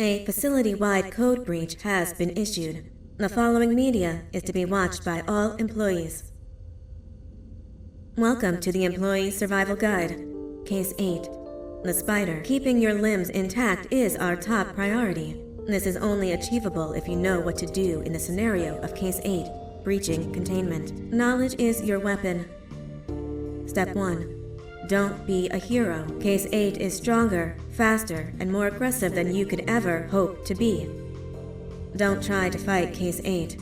A facility-wide code breach has been issued. The following media is to be watched by all employees. Welcome to the Employee Survival Guide, Case 8. The spider. Keeping your limbs intact is our top priority. This is only achievable if you know what to do in the scenario of Case 8, breaching containment. Knowledge is your weapon. Step 1. Don't be a hero. Case 8 is stronger, faster, and more aggressive than you could ever hope to be. Don't try to fight Case 8.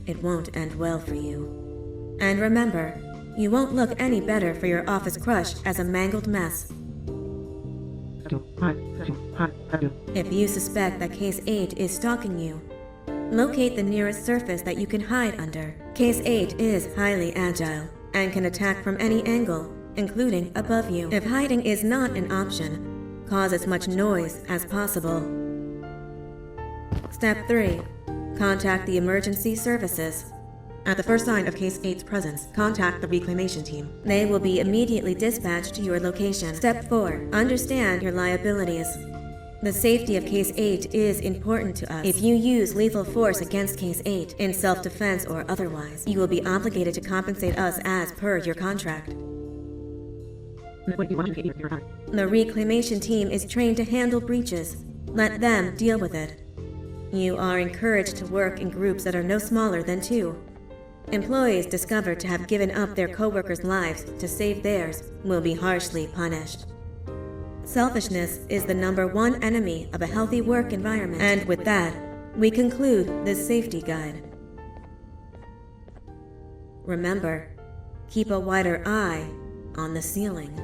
It won't end well for you. And remember, you won't look any better for your office crush as a mangled mess. If you suspect that Case 8 is stalking you, locate the nearest surface that you can hide under. Case 8 is highly agile and can attack from any angle, including above you. If hiding is not an option, cause as much noise as possible. Step 3. Contact the emergency services. At the first sign of Case 8's presence, contact the reclamation team. They will be immediately dispatched to your location. Step 4. Understand your liabilities. The safety of Case 8 is important to us. If you use lethal force against Case 8, in self-defense or otherwise, you will be obligated to compensate us as per your contract. The reclamation team is trained to handle breaches. Let them deal with it. You are encouraged to work in groups that are no smaller than 2. Employees discovered to have given up their coworkers' lives to save theirs will be harshly punished. Selfishness is the #1 enemy of a healthy work environment. And with that, we conclude this safety guide. Remember, keep a wider eye on the ceiling.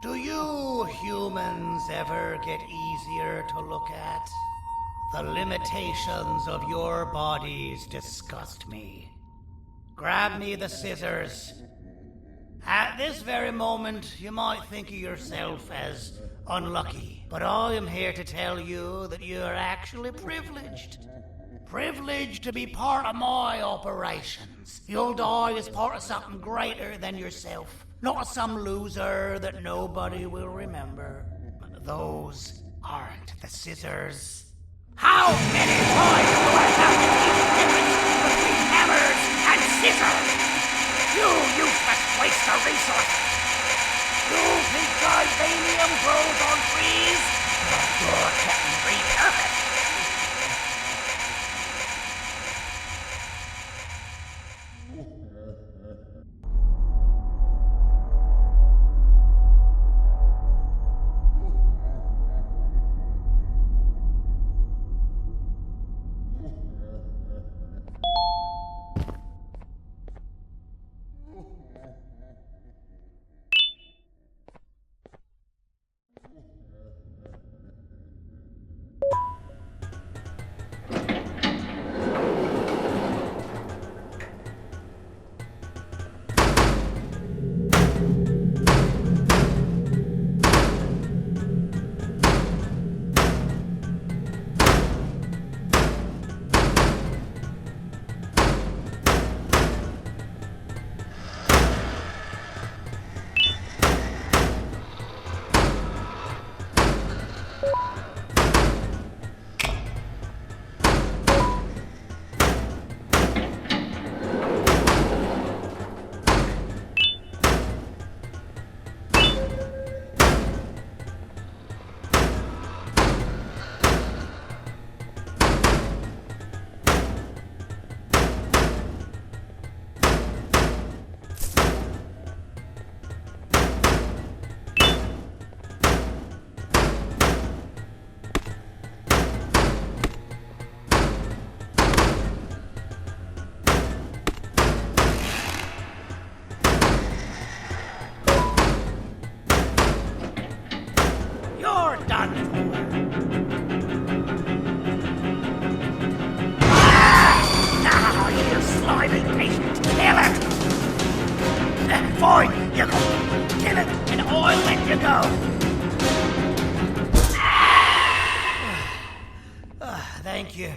Do you humans ever get easier to look at? The limitations of your bodies disgust me. Grab me the scissors. At this very moment, you might think of yourself as unlucky, but I am here to tell you that you are actually privileged. Privileged to be part of my operations. You'll die as part of something greater than yourself. Not as some loser that nobody will remember. Those aren't the scissors. How many times do I have to teach the difference between hammers and scissors? You useless waste of resources. You think vibranium grows on trees? But you're getting repurposed. thank you.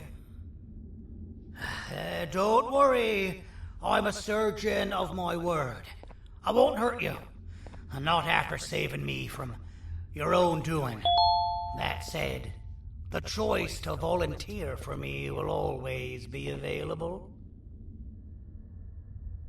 Don't worry. I'm a surgeon of my word. I won't hurt you. And not after saving me from your own doing. That said, the choice to volunteer for me will always be available.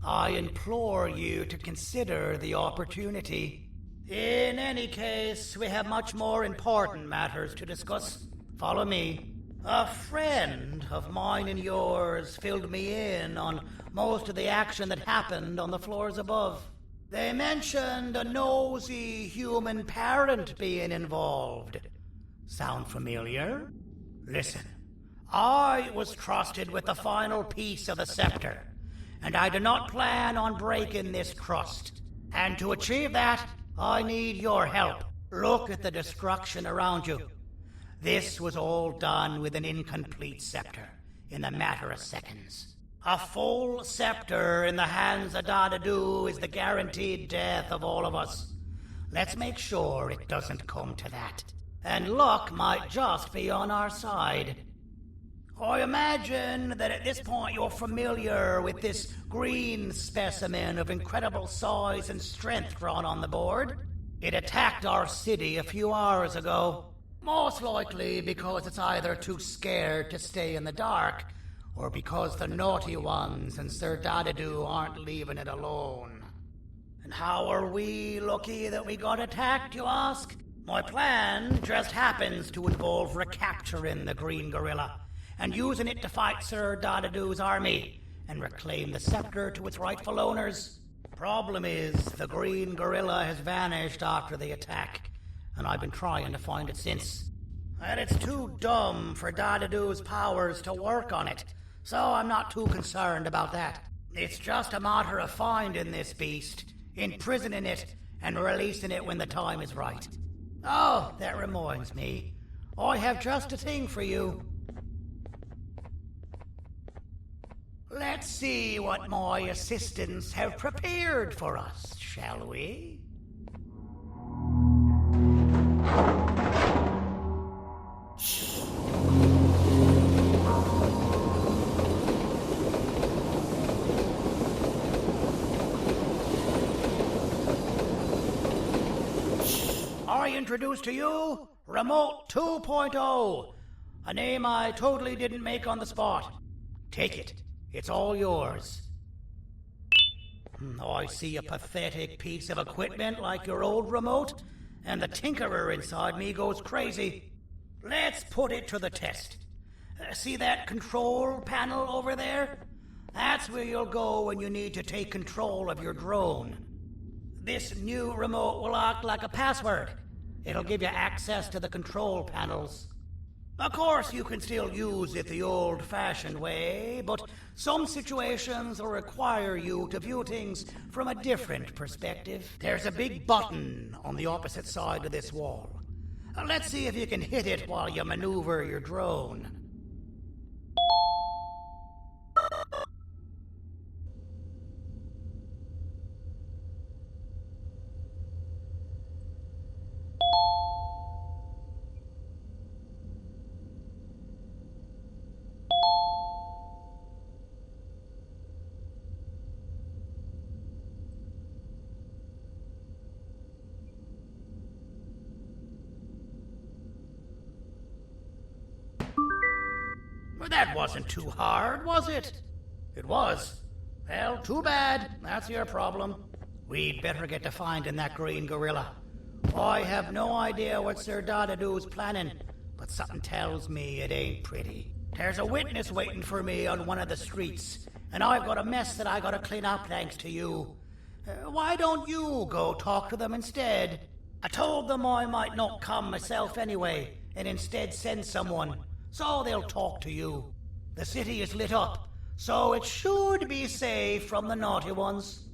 I implore you to consider the opportunity. In any case, we have much more important matters to discuss. Follow me. A friend of mine and yours filled me in on most of the action that happened on the floors above. They mentioned a nosy human parent being involved. Sound familiar? Listen, I was trusted with the final piece of the scepter, and I do not plan on breaking this trust. And to achieve that, I need your help. Look at the destruction around you. This was all done with an incomplete scepter in a matter of seconds. A full scepter in the hands of Dadadu is the guaranteed death of all of us. Let's make sure it doesn't come to that. And luck might just be on our side. I imagine that at this point you're familiar with this green specimen of incredible size and strength drawn on the board. It attacked our city a few hours ago. Most likely because it's either too scared to stay in the dark, or because the naughty ones and Sir Dadadu aren't leaving it alone. And how are we lucky that we got attacked, you ask? My plan just happens to involve recapturing the green gorilla and using it to fight Sir Dadadu's army and reclaim the scepter to its rightful owners. Problem is, the green gorilla has vanished after the attack, and I've been trying to find it since. And it's too dumb for Dadadu's powers to work on it, so I'm not too concerned about that. It's just a matter of finding this beast, imprisoning it, and releasing it when the time is right. Oh, that reminds me. I have just a thing for you. Let's see what my assistants have prepared for us, shall we? I introduce to you Remote 2.0, a name I totally didn't make on the spot. Take it. It's all yours. I see a pathetic piece of equipment like your old remote, and the tinkerer inside me goes crazy. Let's put it to the test. See that control panel over there? That's where you'll go when you need to take control of your drone. This new remote will act like a password. It'll give you access to the control panels. Of course, you can still use it the old-fashioned way, but some situations will require you to view things from a different perspective. There's a big button on the opposite side of this wall. Let's see if you can hit it while you maneuver your drone. Well, that wasn't too hard, was it? It was. Well, too bad. That's your problem. We'd better get to finding that green gorilla. I have no idea what Sir Dadadu's planning, but something tells me it ain't pretty. There's a witness waiting for me on one of the streets, and I've got a mess that I gotta clean up thanks to you. Why don't you go talk to them instead? I told them I might not come myself anyway, and instead send someone, so they'll talk to you. The city is lit up, so it should be safe from the naughty ones.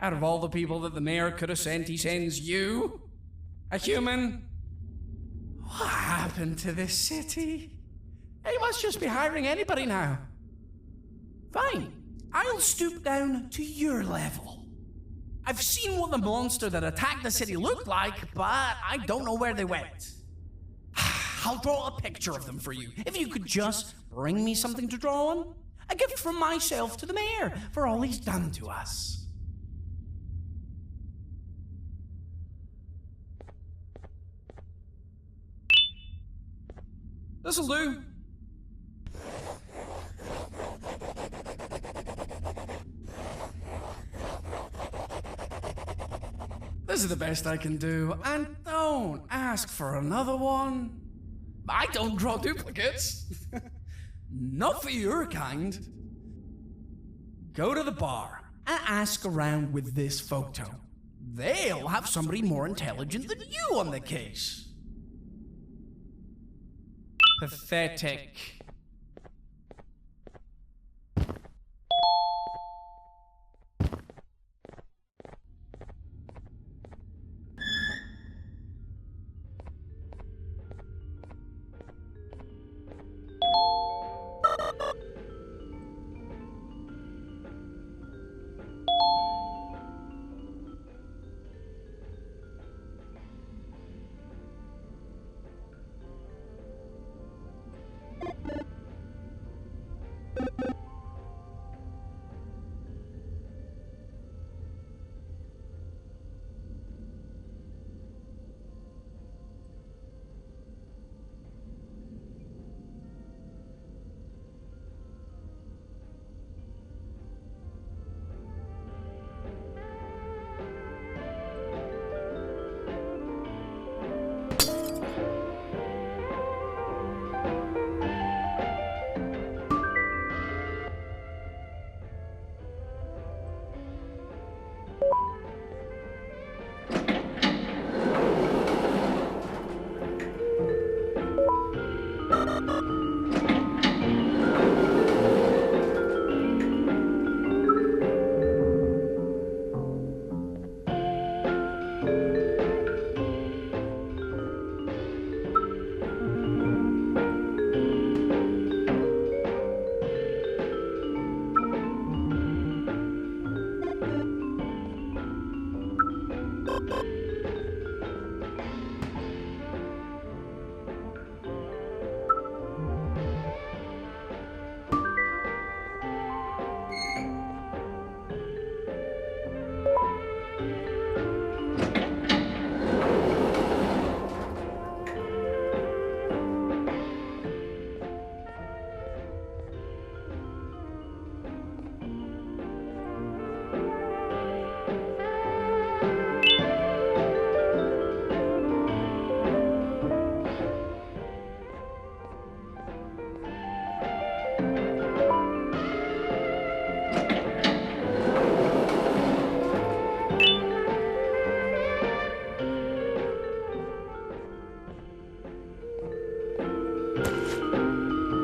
Out of all the people that the mayor could have sent, he sends you? A human? What happened to this city? They must just be hiring anybody now. Fine, I'll stoop down to your level. I've seen what the monster that attacked the city looked like, but I don't know where they went. I'll draw a picture of them for you, if you could just bring me something to draw on. A gift from myself to the mayor for all he's done to us. This'll do. This is the best I can do, and don't ask for another one. I don't draw duplicates. Not for your kind. Go to the bar and ask around with this photo. They'll have somebody more intelligent than you on the case. Pathetic.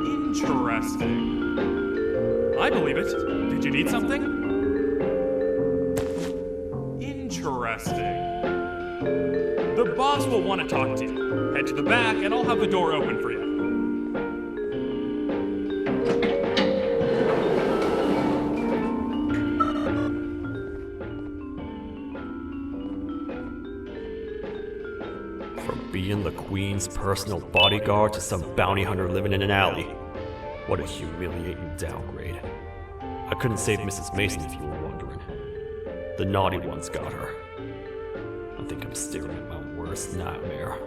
Interesting. I believe it. Did you need something? Interesting. The boss will want to talk to you. Head to the back and I'll have the door open for you. From being the Queen's personal bodyguard to some bounty hunter living in an alley. What a humiliating downgrade. I couldn't save Mrs. Mason if you were wondering. The naughty ones got her. I think I'm staring at my worst nightmare.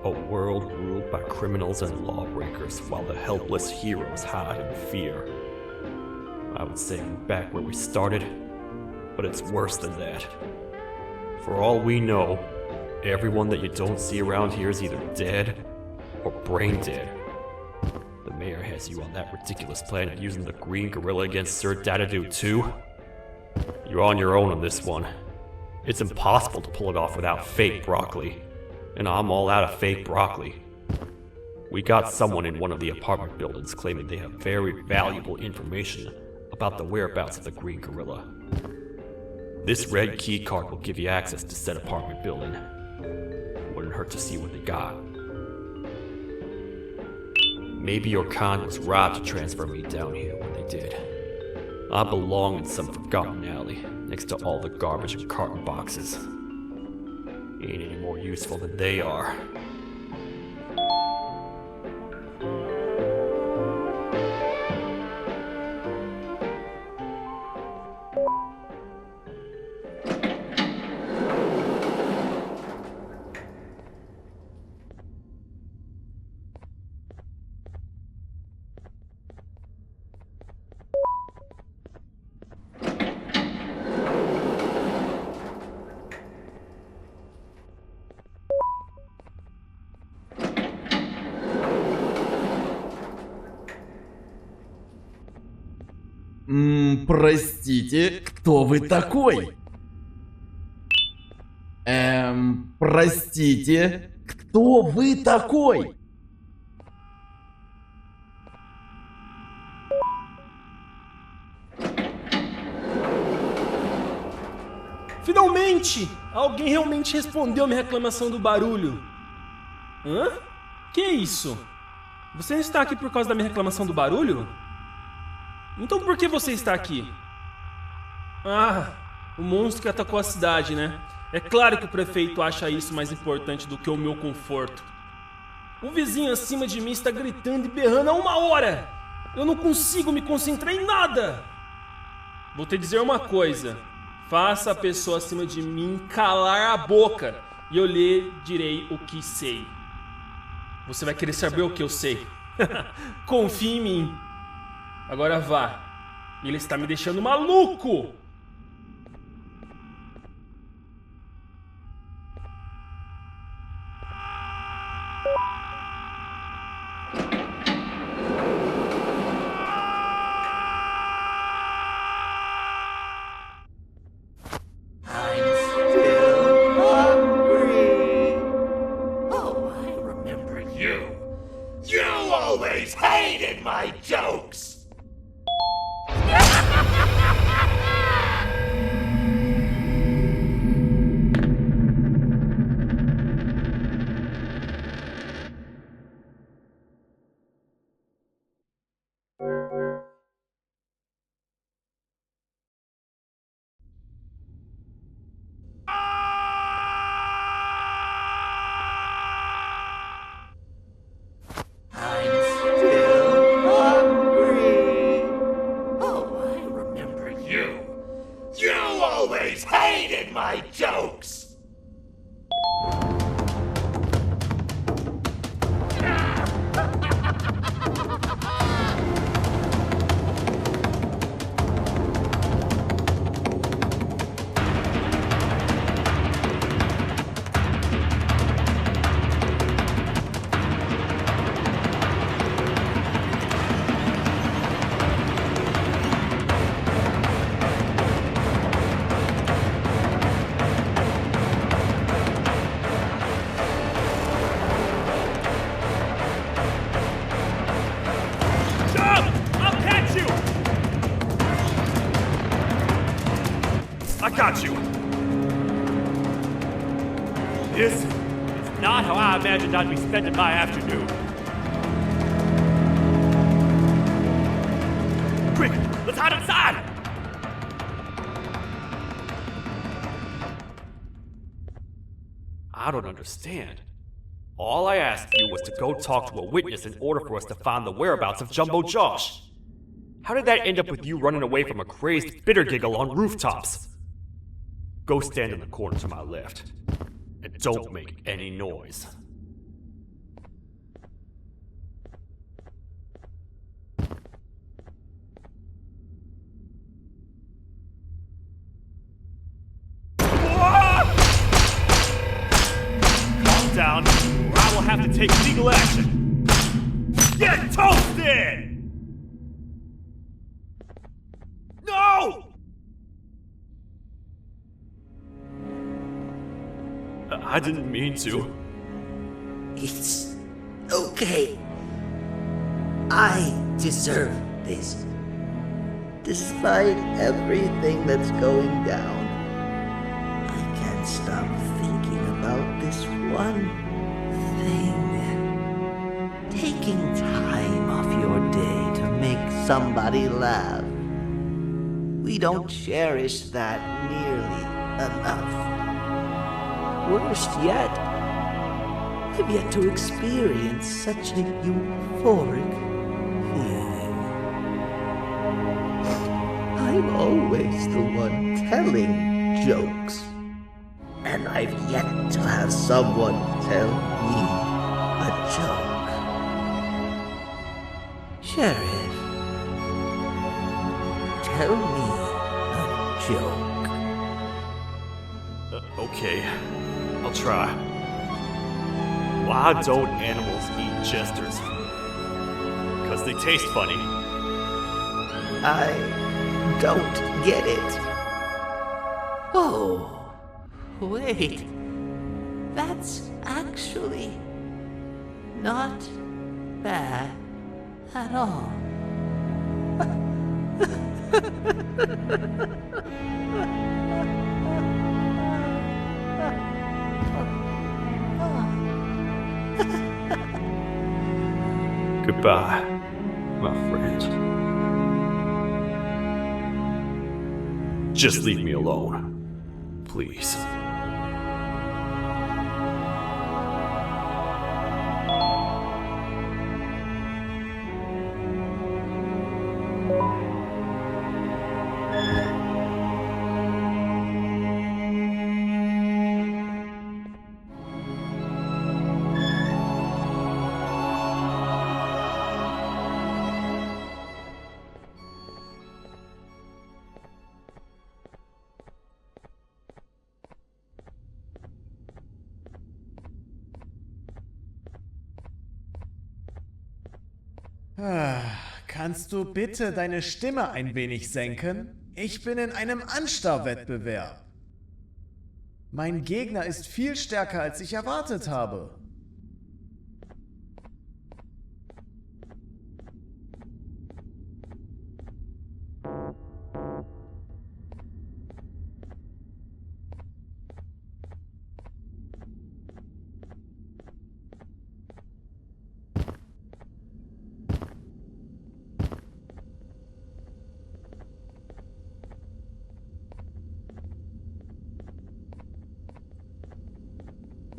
A world ruled by criminals and lawbreakers while the helpless heroes hide in fear. I would say we're back where we started, but it's worse than that. For all we know, everyone that you don't see around here is either dead or brain dead. The mayor has you on that ridiculous plan of using the green gorilla against Sir Dadadoo too. You're on your own on this one. It's impossible to pull it off without fake broccoli. And I'm all out of fake broccoli. We got someone in one of the apartment buildings claiming they have very valuable information about the whereabouts of the green gorilla. This red key card will give you access to said apartment building. Wouldn't hurt to see what they got. Maybe your con was robbed to transfer me down here when they did. I belong in some forgotten alley, next to all the garbage and carton boxes. Ain't any more useful than they are. Простите, кто вы такой? Простите, кто вы такой? Finalmente! Alguém realmente respondeu a minha reclamação do barulho. Hã? Que isso? Você está aqui por causa da minha reclamação do barulho? Então por que você está aqui? Ah, o monstro que atacou a cidade, né? É claro que o prefeito acha isso mais importante do que o meu conforto. O vizinho acima de mim está gritando e berrando há 1 hora! Eu não consigo me concentrar em nada! Vou te dizer uma coisa. Faça a pessoa acima de mim calar a boca e eu lhe direi o que sei. Você vai querer saber o que eu sei. Confie em mim. Agora vá. Ele está me deixando maluco! Hated my jokes! Hated my jokes! I got you! This is not how I imagined I'd be spending my afternoon. Quick, let's hide inside! I don't understand. All I asked you was to go talk to a witness in order for us to find the whereabouts of Jumbo Josh. How did that end up with you running away from a crazed bitter giggle on rooftops? Go stand in the corner to my left. And don't make any noise. Calm down, or I will have to take legal action. Get toasted! No! I didn't mean to. It's okay. I deserve this. Despite everything that's going down, can't stop thinking about this one thing. Taking time off your day to make somebody laugh. We don't cherish that nearly enough. Worst yet, I've yet to experience such a euphoric feeling. I'm always the one telling jokes, and I've yet to have someone tell me a joke. Sheriff, tell me a joke. Okay, I'll try. Why don't animals eat jesters? Because they taste funny. I don't get it. Oh, wait. That's actually not bad at all. Goodbye, my friend. Just leave me alone, please. Kannst du bitte deine Stimme ein wenig senken? Ich bin in einem Anstarrwettbewerb. Mein Gegner ist viel stärker, als ich erwartet habe.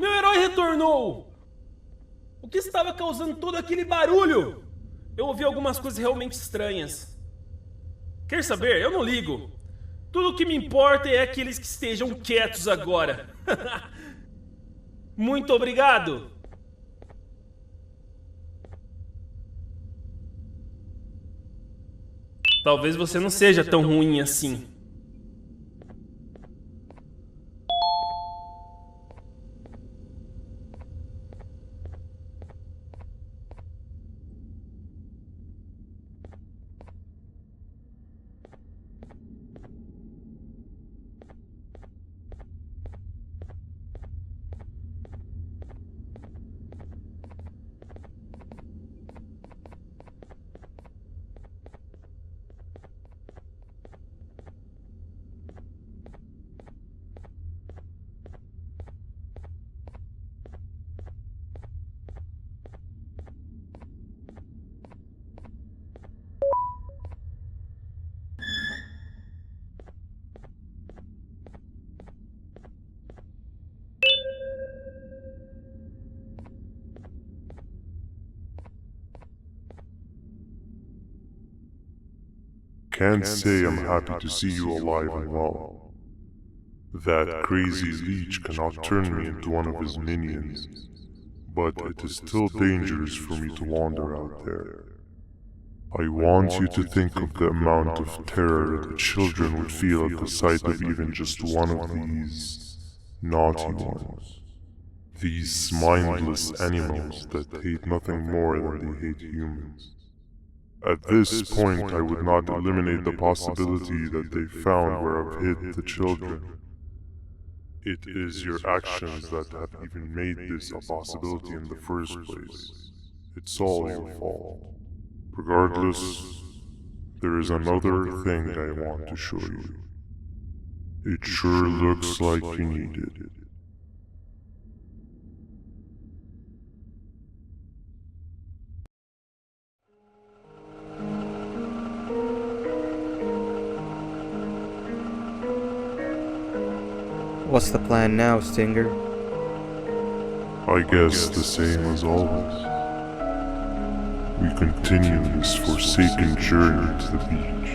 Meu herói retornou! O que estava causando todo aquele barulho? Eu ouvi algumas coisas realmente estranhas. Quer saber? Eu não ligo. Tudo o que me importa é aqueles que estejam quietos agora. Muito obrigado! Talvez você não seja tão ruim assim. Can't say I'm happy to see you alive and well. That crazy leech cannot turn me into one of his minions, but it is still dangerous for me to wander out there. I want you to think of the amount of terror that children would feel at the sight of even just one of these naughty ones. These mindless animals that hate nothing more than they hate humans. At this point, I would not eliminate the possibility that they found where I've hid the children. It is your actions that have even made this a possibility in the first place. It's all your fault. Regardless, there is another thing I want to show you. It sure looks like you need it. What's the plan now, Stinger? I guess the same as always. We continue this forsaken journey to the beach.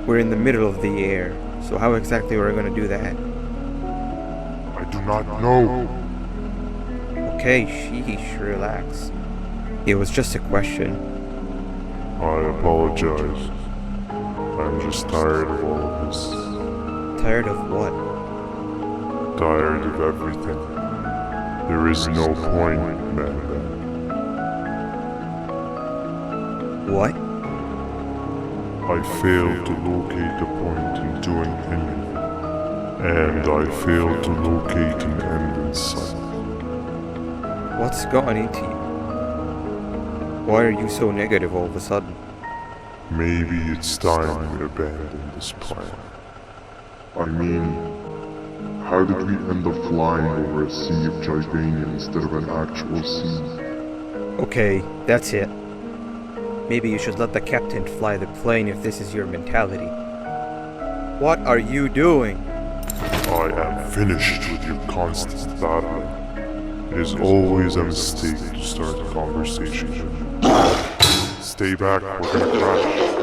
We're in the middle of the air, so how exactly are we going to do that? I do not know. Okay, sheesh, relax. It was just a question. I apologize. I'm just tired of all of this. Tired of what? Tired of everything. There is no point, man. What? I failed to locate the point in doing anything. And I failed to locate an end in sight. What's gotten into you? Why are you so negative all of a sudden? Maybe it's time we abandon this plan. I mean, how did we end up flying over a sea of Jivania instead of an actual sea? Okay, that's it. Maybe you should let the captain fly the plane if this is your mentality. What are you doing? I am finished with your constant battling. It is always a mistake to start a conversation. Stay back, we're gonna crash.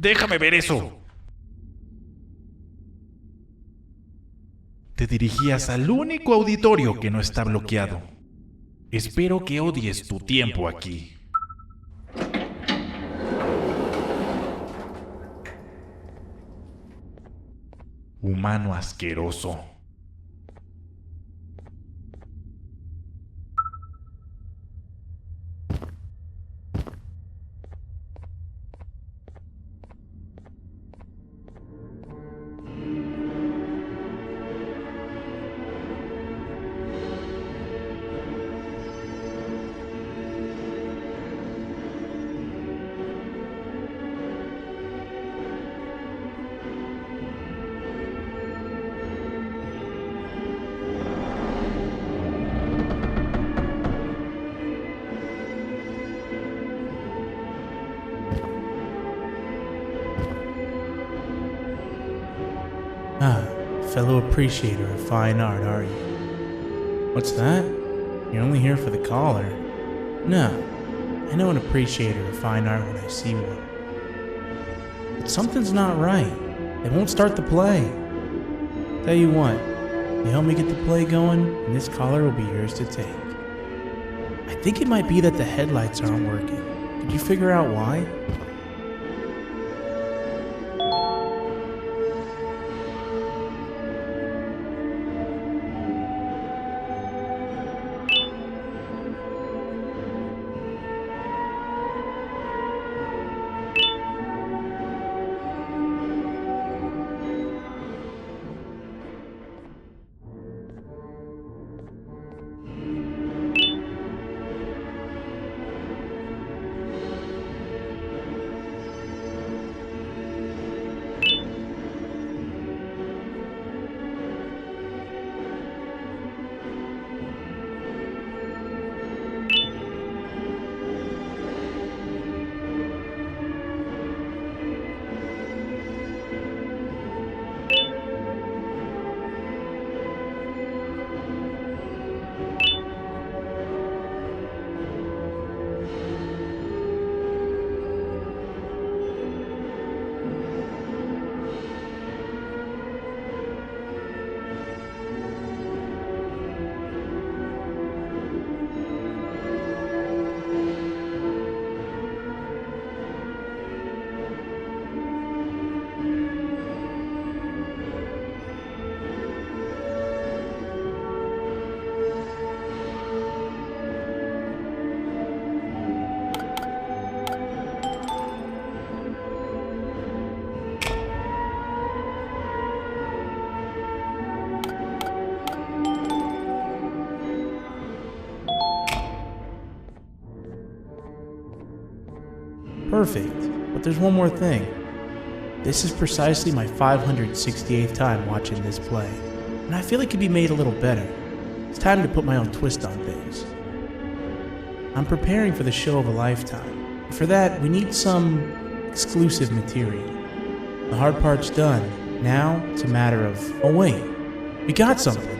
Déjame ver eso. Te dirigías al único auditorio que no está bloqueado. Espero que odies tu tiempo aquí. Humano asqueroso. Fellow appreciator of fine art, are you? What's that? You're only here for the collar. No, I know an appreciator of fine art when I see one. But something's not right. They won't start the play. Tell you what, you help me get the play going, and this collar will be yours to take. I think it might be that the headlights aren't working. Did you figure out why? Perfect. But there's one more thing. This is precisely my 568th time watching this play, and I feel it could be made a little better. It's time to put my own twist on things. I'm preparing for the show of a lifetime. For that, we need some exclusive material. The hard part's done. Now, it's a matter of... Oh wait, we got something.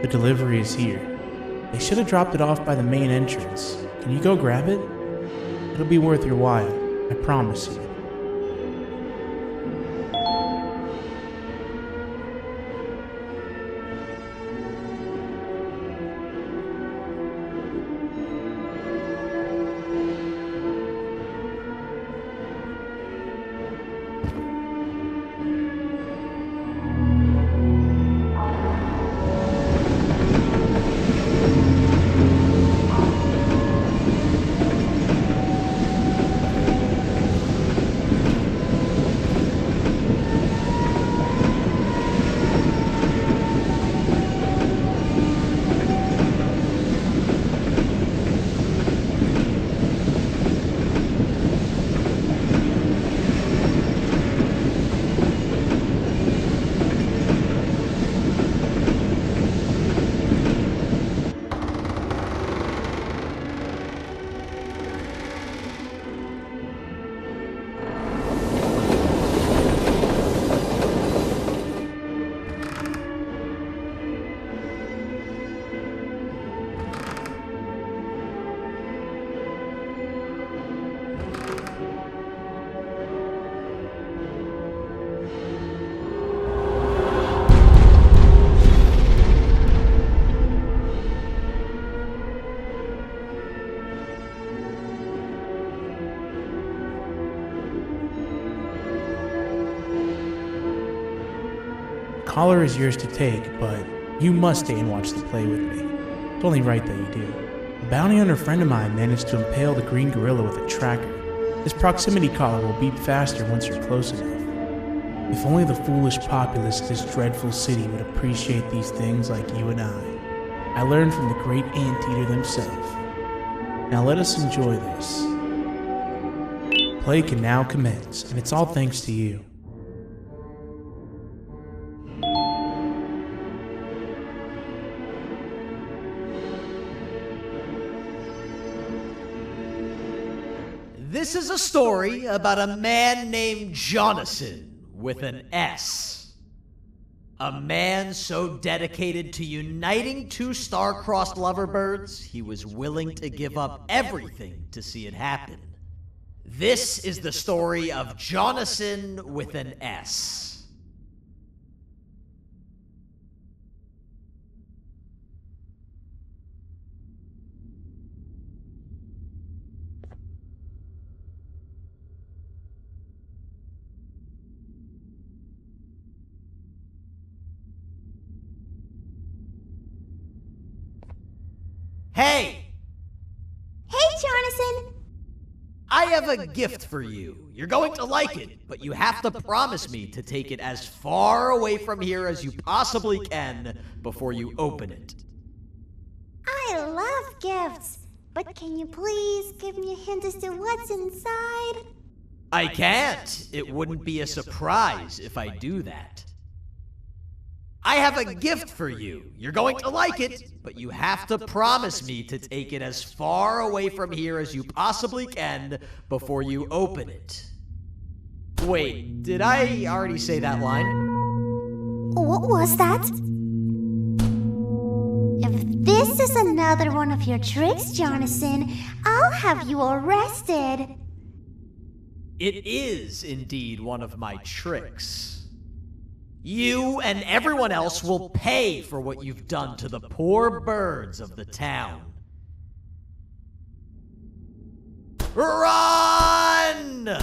The delivery is here. They should have dropped it off by the main entrance. Can you go grab it? It'll be worth your while, I promise you. Collar is yours to take, but you must stay and watch the play with me. It's only right that you do. A bounty hunter friend of mine managed to impale the green gorilla with a tracker. This proximity collar will beep faster once you're close enough. If only the foolish populace of this dreadful city would appreciate these things like you and I. I learned from the great anteater himself. Now let us enjoy this. Play can now commence, and it's all thanks to you. This is a story about a man named Jonathan with an S. A man so dedicated to uniting two star-crossed loverbirds, he was willing to give up everything to see it happen. This is the story of Jonathan with an S. Hey! Hey, Jonathan! I have a gift for you. You're going to like it, but you have to promise me to take it as far away from here as you possibly can before you open it. I love gifts, but can you please give me a hint as to what's inside? I can't. It wouldn't be a surprise if I do that. I have a gift for you. You're going to like it, but you have to promise me to take it as far away from here as you possibly can before you open it. Wait, did I already say that line? What was that? If this is another one of your tricks, Jonathan, I'll have you arrested. It is indeed one of my tricks. You and everyone else will pay for what you've done to the poor birds of the town. Run!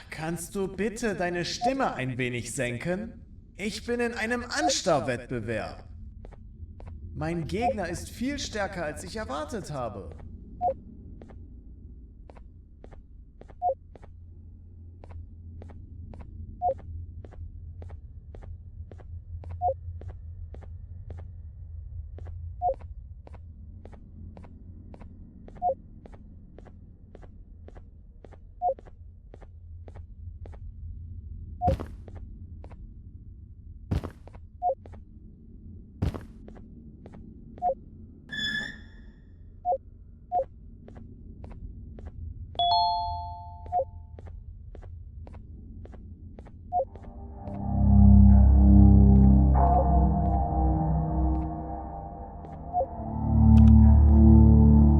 Kannst du bitte deine Stimme ein wenig senken? Ich bin in einem Anstarrwettbewerb. Mein Gegner ist viel stärker, als ich erwartet habe.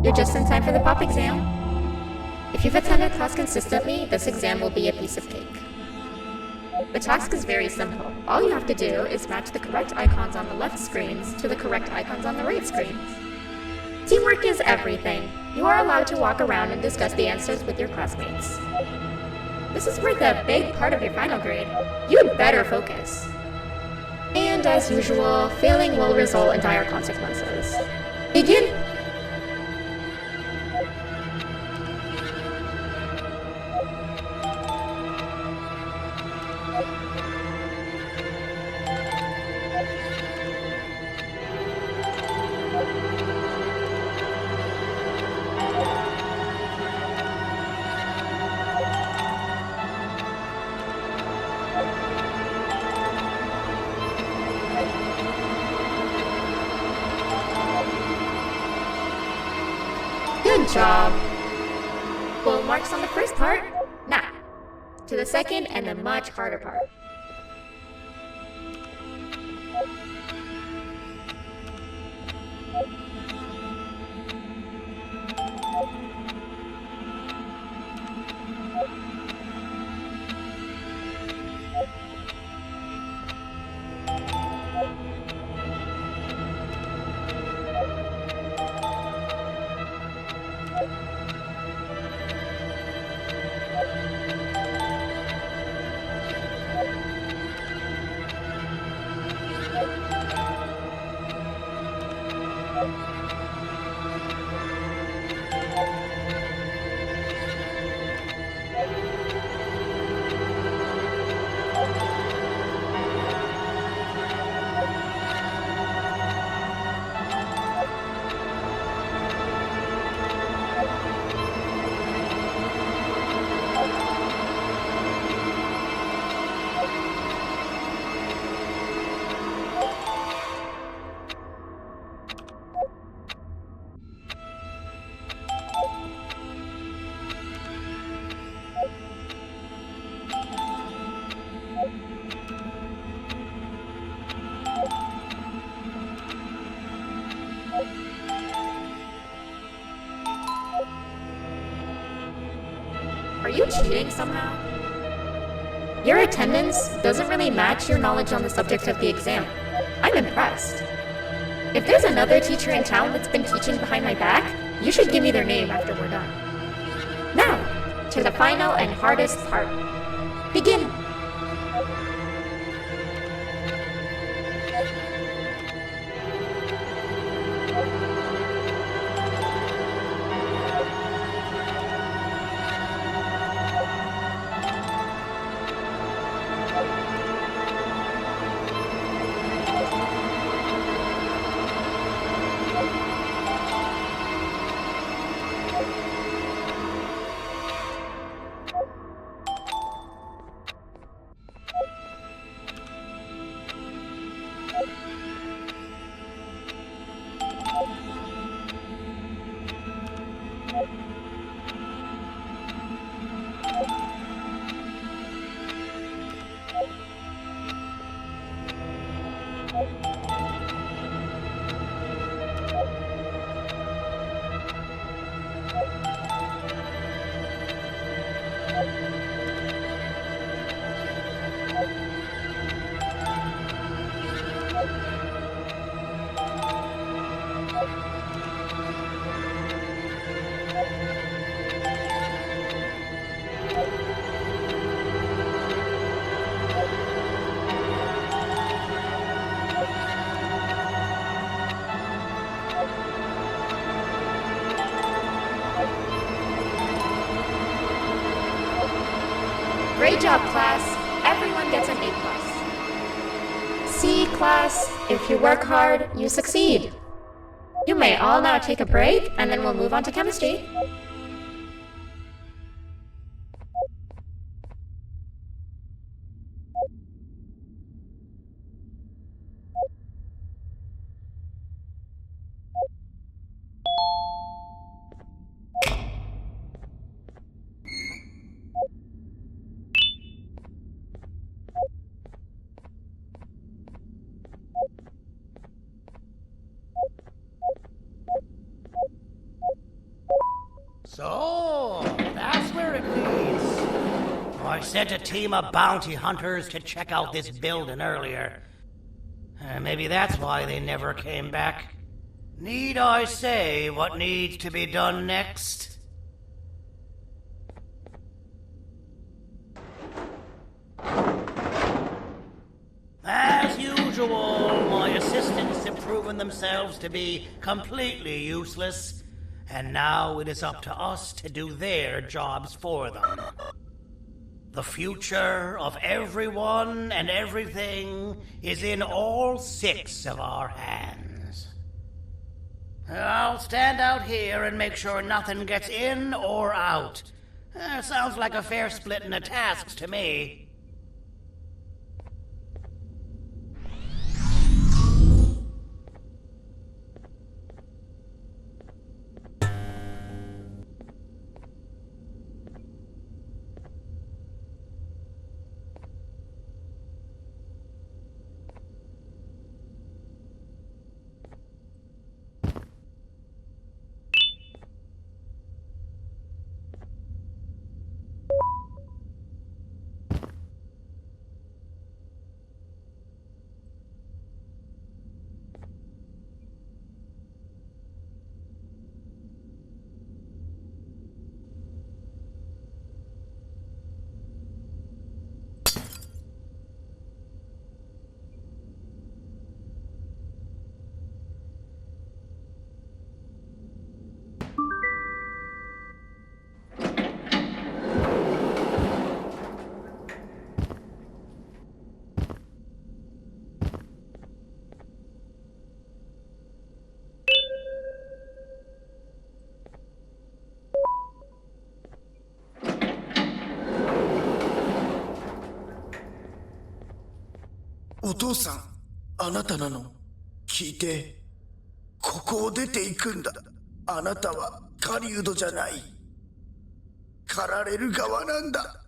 You're just in time for the pop exam. If you've attended class consistently, this exam will be a piece of cake. The task is very simple. All you have to do is match the correct icons on the left screens to the correct icons on the right screens. Teamwork is everything. You are allowed to walk around and discuss the answers with your classmates. This is worth a big part of your final grade. You'd better focus. And as usual, failing will result in dire consequences. Begin! Good job. Full marks on the first part. Now, to the second and the much harder part. Are you cheating somehow? Your attendance doesn't really match your knowledge on the subject of the exam. I'm impressed. If there's another teacher in town that's been teaching behind my back, you should give me their name after we're done. Now, to the final and hardest part. Begin! Great job, class. Everyone gets an A+. See, class, if you work hard, you succeed. You may all now take a break, and then we'll move on to chemistry. So, that's where it leads. I sent a team of bounty hunters to check out this building earlier. Maybe that's why they never came back. Need I say what needs to be done next? As usual, my assistants have proven themselves to be completely useless. And now it is up to us to do their jobs for them. The future of everyone and everything is in all 6 of our hands. I'll stand out here and make sure nothing gets in or out. Sounds like a fair splitting of tasks to me. "お父さん、あなたなの？聞いて。ここを出ていくんだ。あなたは狩人じゃない。狩られる側なんだ。